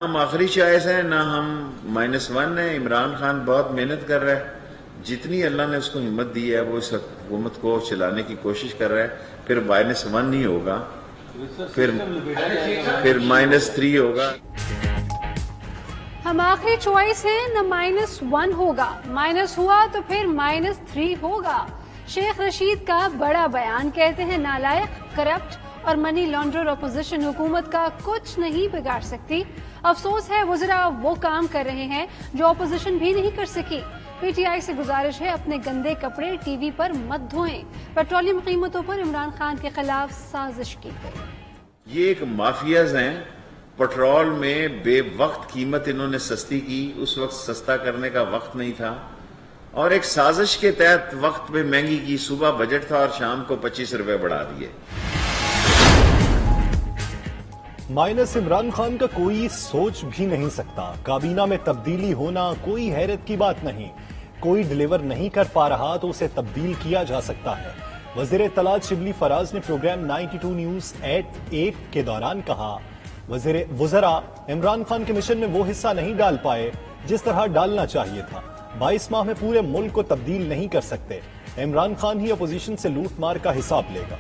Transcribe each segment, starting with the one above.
ہم آخری چوائس ہیں نہ ہم -1 ہیں. عمران خان بہت محنت کر رہا ہے، جتنی اللہ نے اس کو ہمت دی ہے وہ اس حکومت کو چلانے کی کوشش کر رہا ہے. پھر -1 نہیں ہوگا، پھر -3 ہوگا. ہم آخری چوائس ہیں نہ -1 ہوگا، مائنس ہوا تو پھر -3 ہوگا. شیخ رشید کا بڑا بیان، کہتے ہیں نالائق، کرپٹ اور منی لانڈرر اپوزیشن حکومت کا کچھ نہیں بگاڑ سکتی. افسوس ہے وزراء وہ کام کر رہے ہیں جو اپوزیشن بھی نہیں کر سکی. پی ٹی آئی سے گزارش ہے اپنے گندے کپڑے ٹی وی پر مت دھوئیں. پیٹرولیم قیمتوں پر عمران خان کے خلاف سازش کی گئی. یہ ایک مافیاز ہیں. پٹرول میں بے وقت قیمت انہوں نے سستی کی، اس وقت سستا کرنے کا وقت نہیں تھا، اور ایک سازش کے تحت وقت پہ مہنگی کی. صبح بجٹ تھا اور شام کو 25 روپے بڑھا دیے. مائنس عمران خان کا کوئی سوچ بھی نہیں سکتا. کابینہ میں تبدیلی ہونا کوئی حیرت کی بات نہیں. کوئی ڈیلیور نہیں کر پا رہا تو اسے تبدیل کیا جا سکتا ہے. وزیر اطلاعات شبلی فراز نے پروگرام 92 نیوز ایٹ 8 کے دوران کہا وزراء عمران خان کے مشن میں وہ حصہ نہیں ڈال پائے جس طرح ڈالنا چاہیے تھا. 22 ماہ میں پورے ملک کو تبدیل نہیں کر سکتے. عمران خان ہی اپوزیشن سے لوٹ مار کا حساب لے گا.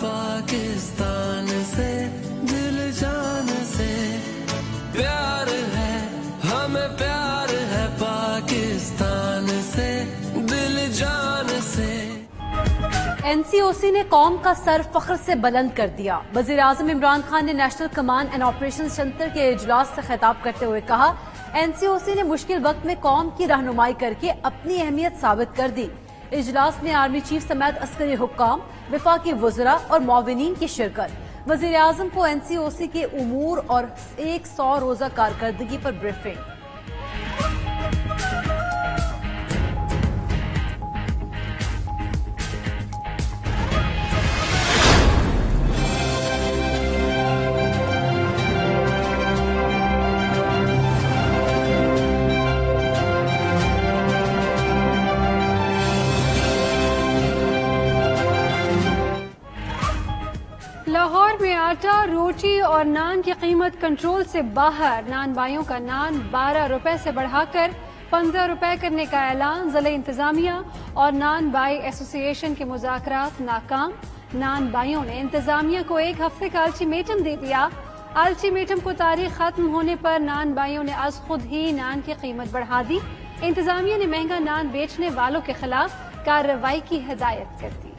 پاکستان سے دل جان سے پیار ہے، ہمیں پیار ہے پاکستان سے دل جان سے. این سی او سی نے قوم کا سر فخر سے بلند کر دیا. وزیر اعظم عمران خان نے national command and operation centre کے اجلاس سے خطاب کرتے ہوئے کہا این سی او سی نے مشکل وقت میں قوم کی رہنمائی کر کے اپنی اہمیت ثابت کر دی. اجلاس میں آرمی چیف سمیت عسکری حکام، وفاقی وزراء اور معاونین کی شرکت. وزیر اعظم کو این سی او سی کے امور اور 100 روزہ کارکردگی پر بریفنگ. لاہور میں آٹا، روٹی اور نان کی قیمت کنٹرول سے باہر. نان بائیوں کا نان 12 روپے سے بڑھا کر 15 روپے کرنے کا اعلان. ضلع انتظامیہ اور نان بائی ایسوسی ایشن کے مذاکرات ناکام. نان بائیوں نے انتظامیہ کو 1 ہفتے کا الٹیمیٹم دے دیا. الٹیمیٹم کو تاریخ ختم ہونے پر نان بائیوں نے از خود ہی نان کی قیمت بڑھا دی. انتظامیہ نے مہنگا نان بیچنے والوں کے خلاف کارروائی کی ہدایت کر دی.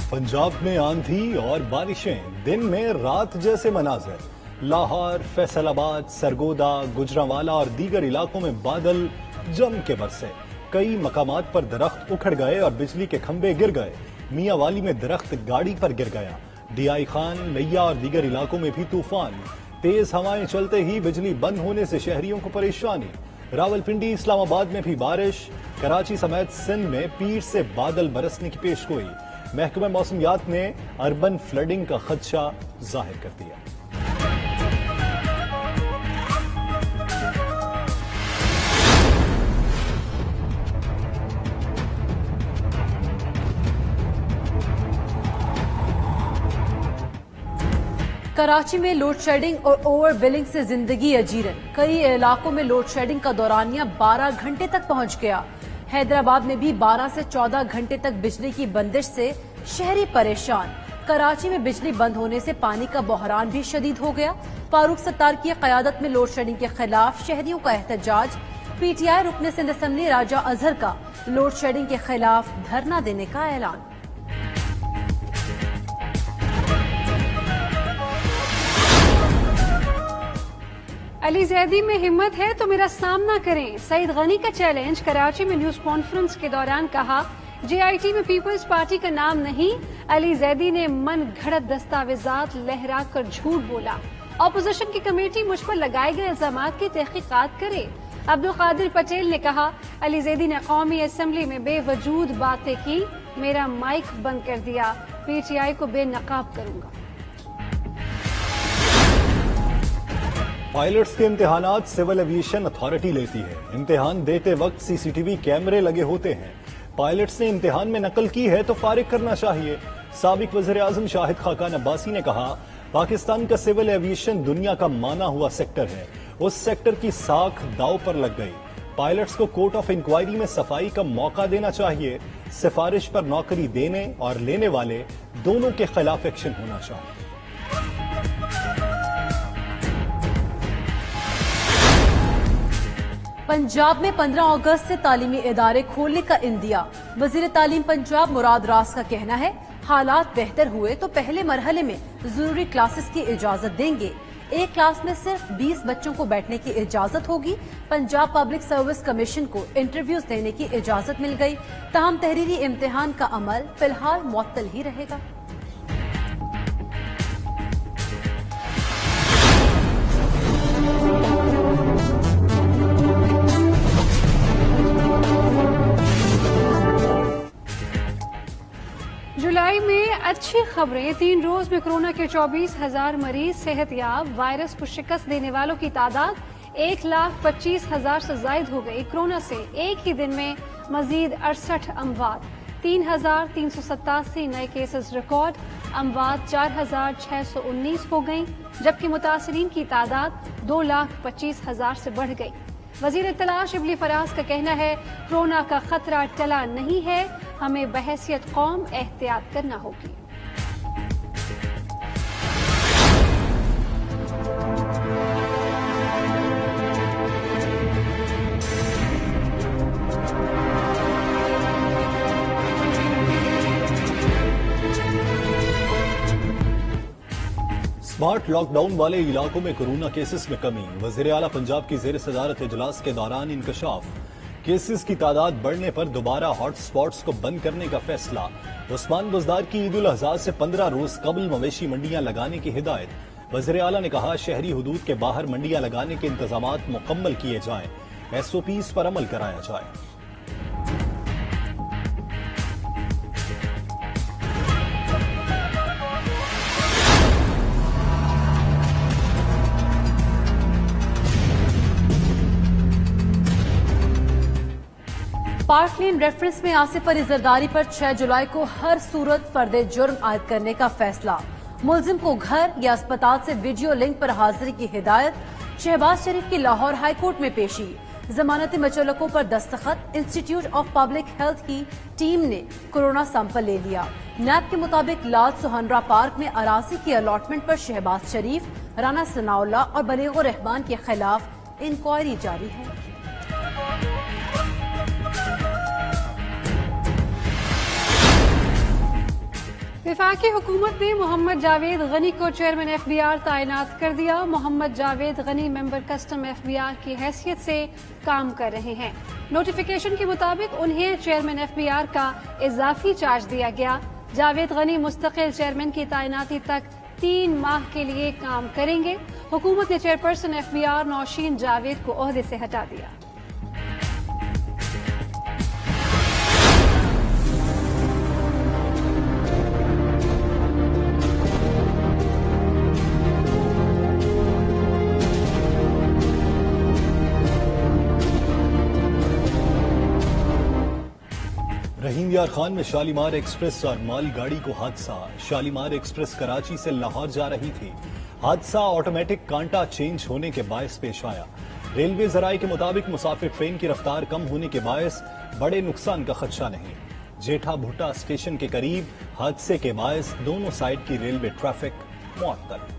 پنجاب میں آندھی اور بارشیں، دن میں رات جیسے مناظر. لاہور، فیصل آباد، سرگودا، گجرانوالہ اور دیگر علاقوں میں بادل جم کے برسے. کئی مقامات پر درخت اکھڑ گئے اور بجلی کے کھمبے گر گئے. میاں والی میں درخت گاڑی پر گر گیا. ڈی آئی خان، لیا اور دیگر علاقوں میں بھی طوفان. تیز ہوائیں چلتے ہی بجلی بند ہونے سے شہریوں کو پریشانی. راولپنڈی، اسلام آباد میں بھی بارش. کراچی سمیت سندھ میں پیر سے بادل برسنے کی پیشگوئی. محکمہ موسمیات نے اربن فلڈنگ کا خدشہ ظاہر کر دیا. کراچی میں لوڈ شیڈنگ اور اوور بلنگ سے زندگی اجیرن. کئی علاقوں میں لوڈ شیڈنگ کا دورانیہ 12 گھنٹے تک پہنچ گیا. حیدرآباد میں بھی 12 سے 14 گھنٹے تک بجلی کی بندش سے شہری پریشان. کراچی میں بجلی بند ہونے سے پانی کا بحران بھی شدید ہو گیا. فاروق ستار کی قیادت میں لوڈ شیڈنگ کے خلاف شہریوں کا احتجاج. پی ٹی آئی رکن سندھ اسمبلی راجہ اظہر کا لوڈ شیڈنگ کے خلاف دھرنا دینے کا اعلان. علی زیدی میں ہمت ہے تو میرا سامنا کریں. سعید غنی کا چیلنج. کراچی میں نیوز کانفرنس کے دوران کہا جے آئی ٹی میں پیپلز پارٹی کا نام نہیں. علی زیدی نے من گھڑت دستاویزات لہرا کر جھوٹ بولا. اپوزیشن کی کمیٹی مجھ پر لگائے گئے الزامات کی تحقیقات کرے. عبدالقادر پٹیل نے کہا علی زیدی نے قومی اسمبلی میں بے وجود باتیں کی، میرا مائک بند کر دیا، پی ٹی آئی کو بے نقاب کروں گا۔ پائلٹس کے امتحانات سول ایویشن اتھارٹی لیتی ہے۔ امتحان دیتے وقت سی سی ٹی وی کیمرے لگے ہوتے ہیں۔ پائلٹس نے امتحان میں نقل کی ہے تو فارغ کرنا چاہیے۔ سابق وزیر اعظم شاہد خاقان عباسی نے کہا پاکستان کا سول ایویشن دنیا کا مانا ہوا سیکٹر ہے، اس سیکٹر کی ساکھ داؤ پر لگ گئی۔ پائلٹس کو کورٹ آف انکوائری میں صفائی کا موقع دینا چاہیے۔ سفارش پر نوکری دینے اور لینے والے دونوں کے خلاف ایکشن ہونا چاہیے۔ پنجاب میں 15 اگست سے تعلیمی ادارے کھولنے کا اندیا۔ وزیر تعلیم پنجاب مراد راز کا کہنا ہے حالات بہتر ہوئے تو پہلے مرحلے میں ضروری کلاسز کی اجازت دیں گے۔ ایک کلاس میں صرف 20 بچوں کو بیٹھنے کی اجازت ہوگی۔ پنجاب پبلک سروس کمیشن کو انٹرویوز دینے کی اجازت مل گئی، تاہم تحریری امتحان کا عمل فی الحال معطل ہی رہے گا۔ جولائی میں اچھی خبریں، 3 روز میں کورونا کے 24,000 مریض صحت یاب، وائرس کو شکست دینے والوں کی تعداد 1,25,000 سے زائد ہو گئی۔ کورونا سے ایک ہی دن میں مزید 68 اموات، 3,387 نئے کیسز ریکارڈ، اموات 4,619 ہو گئیں، جبکہ متاثرین کی تعداد 2,25,000 سے بڑھ گئی۔ وزیر اطلاع شبلی فراز کا کہنا ہے کورونا کا خطرہ ٹلا نہیں ہے، ہمیں بحیثیت قوم احتیاط کرنا ہوگی۔ اسمارٹ لاک ڈاؤن والے علاقوں میں کورونا کیسز میں کمی، وزیر اعلیٰ پنجاب کی زیر صدارت اجلاس کے دوران انکشاف۔ کیسز کی تعداد بڑھنے پر دوبارہ ہاٹ سپاٹس کو بند کرنے کا فیصلہ۔ عثمان بزدار کی عید الاضحیٰ سے 15 روز قبل مویشی منڈیاں لگانے کی ہدایت۔ وزیر اعلیٰ نے کہا شہری حدود کے باہر منڈیاں لگانے کے انتظامات مکمل کیے جائیں، ایس او پیز پر عمل کرایا جائے۔ پارک لین ریفرنس میں آصف علی زرداری پر 6 جولائی کو ہر صورت فرد جرم عائد کرنے کا فیصلہ۔ ملزم کو گھر یا اسپتال سے ویڈیو لنک پر حاضری کی ہدایت۔ شہباز شریف کی لاہور ہائی کورٹ میں پیشی، ضمانتی مچلقوں پر دستخط۔ انسٹیٹیوٹ آف پبلک ہیلتھ کی ٹیم نے کورونا سیمپل لے لیا۔ نیب کے مطابق لال سہنرا پارک میں اراضی کی الاٹمنٹ پر شہباز شریف، رانا ثناء اللہ اور بلیغ الرحمان کے خلاف انکوائری جاری ہے۔ وفاقی حکومت نے محمد جاوید غنی کو چیئرمین ایف بی آر تعینات کر دیا۔ محمد جاوید غنی ممبر کسٹم ایف بی آر کی حیثیت سے کام کر رہے ہیں۔ نوٹیفیکیشن کے مطابق انہیں چیئرمین ایف بی آر کا اضافی چارج دیا گیا۔ جاوید غنی مستقل چیئرمین کی تعیناتی تک 3 ماہ کے لیے کام کریں گے۔ حکومت نے chairperson F B R Nausheen Javed کو عہدے سے ہٹا دیا۔ رحیم یار خان میں شالیمار ایکسپریس اور مال گاڑی کو حادثہ۔ شالیمار ایکسپریس کراچی سے لاہور جا رہی تھی۔ حادثہ آٹومیٹک کانٹا چینج ہونے کے باعث پیش آیا۔ ریلوے ذرائع کے مطابق مسافر ٹرین کی رفتار کم ہونے کے باعث بڑے نقصان کا خدشہ نہیں۔ جیٹھا بھٹا اسٹیشن کے قریب حادثے کے باعث دونوں سائیڈ کی ریلوے ٹریفک معطل۔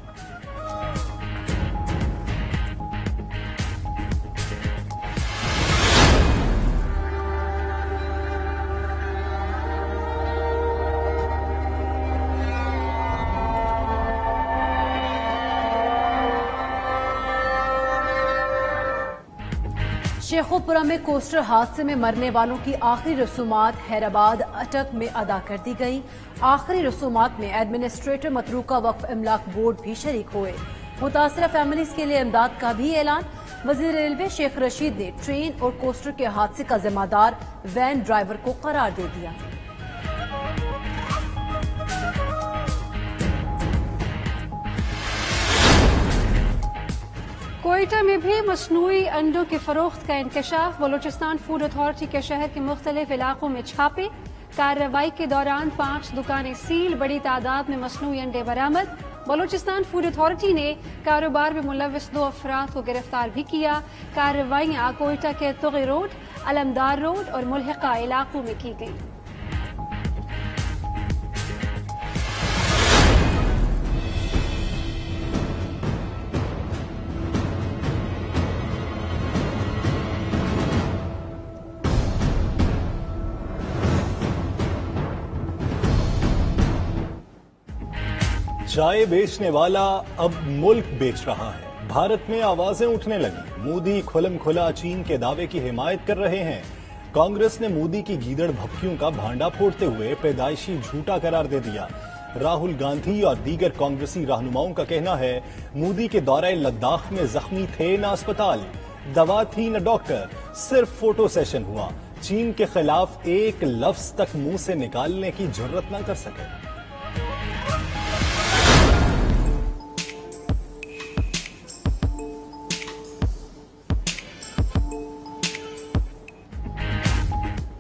شیخوپورہ میں کوسٹر حادثے میں مرنے والوں کی آخری رسومات حیدرآباد اٹک میں ادا کر دی گئیں۔ آخری رسومات میں ایڈمنسٹریٹر متروکہ وقف املاک بورڈ بھی شریک ہوئے۔ متاثرہ فیملیز کے لیے امداد کا بھی اعلان. وزیر ریلوے شیخ رشید نے ٹرین اور کوسٹر کے حادثے کا ذمہ دار وین ڈرائیور کو قرار دے دیا. کوئٹہ میں بھی مصنوعی انڈوں کی فروخت کا انکشاف. بلوچستان فوڈ اتھارٹی کے شہر کے مختلف علاقوں میں چھاپے. کارروائی کے دوران 5 دکانیں سیل. بڑی تعداد میں مصنوعی انڈے برآمد. بلوچستان فوڈ اتھارٹی نے کاروبار میں ملوث 2 افراد کو گرفتار بھی کیا. کارروائیاں کوئٹہ کے تغی روڈ، علمدار روڈ اور ملحقہ علاقوں میں کی گئی. چائے بیچنے والا اب ملک بیچ رہا ہے. بھارت میں آوازیں اٹھنے لگی. مودی کھلم کھلا چین کے دعوے کی حمایت کر رہے ہیں. کانگریس نے مودی کی گیدڑ بھپکیوں کا بھانڈا پھوڑتے ہوئے پیدائشی جھوٹا قرار دے دیا. راہل گاندھی اور دیگر کانگریسی رہنماؤں کا کہنا ہے مودی کے دورہ لداخ میں زخمی تھے نہ اسپتال، دوا تھی نہ ڈاکٹر، صرف فوٹو سیشن ہوا. چین کے خلاف ایک لفظ تک منہ سے نکالنے کی جرت نہ کر سکے.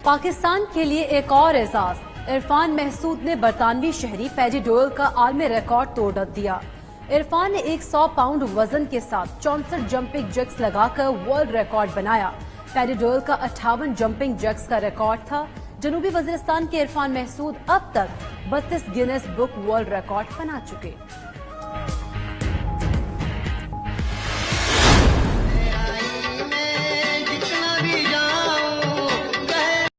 پاکستان کے لیے ایک اور اعزاز. عرفان محسود نے برطانوی شہری پیڈی ڈوئل کا عالمی ریکارڈ توڑ دیا. عرفان نے 100 پاؤنڈ وزن کے ساتھ 64 جمپنگ جیکس لگا کر ورلڈ ریکارڈ بنایا. پیڈی ڈوئل کا 58 جمپنگ جیکس کا ریکارڈ تھا. جنوبی وزیرستان کے عرفان محسود اب تک 32 گینیس بک ورلڈ ریکارڈ بنا چکے.